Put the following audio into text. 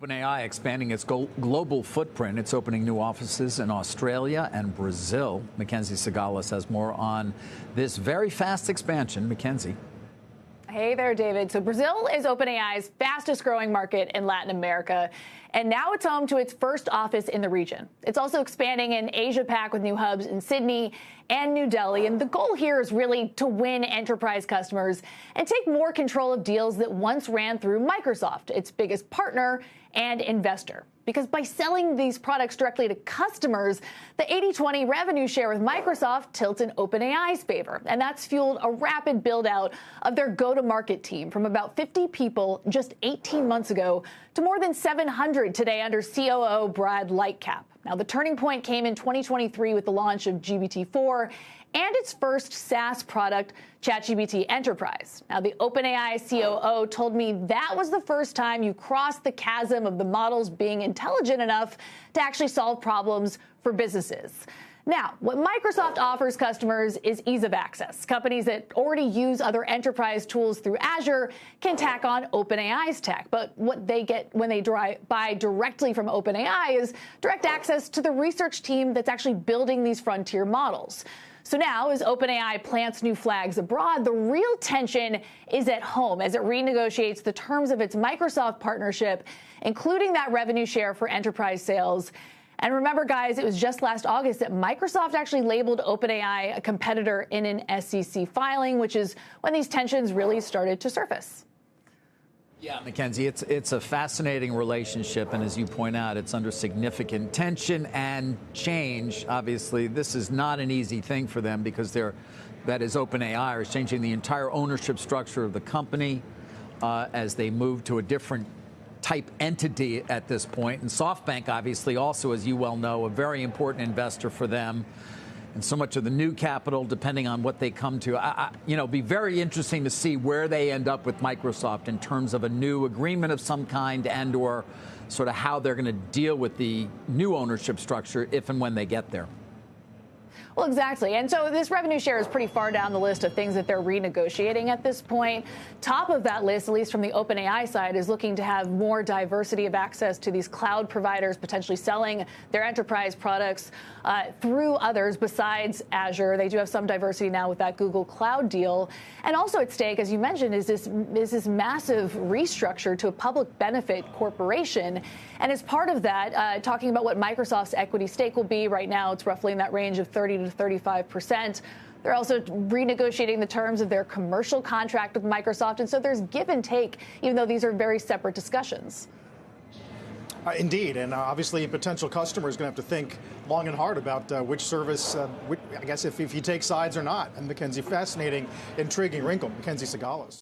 OpenAI expanding its global footprint. It's opening new offices in Australia and Brazil. MacKenzie Sigalos has more on this very fast expansion. MacKenzie. Hey there, David. So Brazil is OpenAI's fastest growing market in Latin America, and now it's home to its first office in the region. It's also expanding in Asia-Pac with new hubs in Sydney and New Delhi. And the goal here is really to win enterprise customers and take more control of deals that once ran through Microsoft, its biggest partner and investor. Because by selling these products directly to customers, the 80-20 revenue share with Microsoft tilts in OpenAI's favor. And that's fueled a rapid build out of their go-to-market team from about 50 people just 18 months ago to more than 700 today under COO Brad Lightcap. Now, the turning point came in 2023 with the launch of GPT-4 and its first SaaS product, ChatGPT Enterprise. Now, the OpenAI COO told me that was the first time you crossed the chasm of the models being intelligent enough to actually solve problems for businesses. Now, what Microsoft offers customers is ease of access. Companies that already use other enterprise tools through Azure can tack on OpenAI's tech. But what they get when they buy directly from OpenAI is direct access to the research team that's actually building these frontier models. So now, as OpenAI plants new flags abroad, the real tension is at home as it renegotiates the terms of its Microsoft partnership, including that revenue share for enterprise sales. And remember, guys, it was just last August that Microsoft actually labeled OpenAI a competitor in an SEC filing, which is when these tensions really started to surface. Yeah, MacKenzie, it's a fascinating relationship, and as you point out, it's under significant tension and change. Obviously, this is not an easy thing for them because that is OpenAI is changing the entire ownership structure of the company as they move to a different type entity at this point. And SoftBank, obviously, also, as you well know, a very important investor for them. And so much of the new capital, depending on what they come to, be very interesting to see where they end up with Microsoft in terms of a new agreement of some kind and or sort of how they're going to deal with the new ownership structure if and when they get there. Well, exactly. And so this revenue share is pretty far down the list of things that they're renegotiating at this point. Top of that list, at least from the OpenAI side, is looking to have more diversity of access to these cloud providers, potentially selling their enterprise products through others besides Azure. They do have some diversity now with that Google Cloud deal. And also at stake, as you mentioned, is this massive restructure to a public benefit corporation. And as part of that, talking about what Microsoft's equity stake will be right now, it's roughly in that range of 30 to 35%. They're also renegotiating the terms of their commercial contract with Microsoft. And so there's give and take, even though these are very separate discussions. Indeed. And obviously, a potential customer is going to have to think long and hard about which service, I guess, if you take sides or not. And MacKenzie, fascinating, intriguing wrinkle. MacKenzie Sigalos.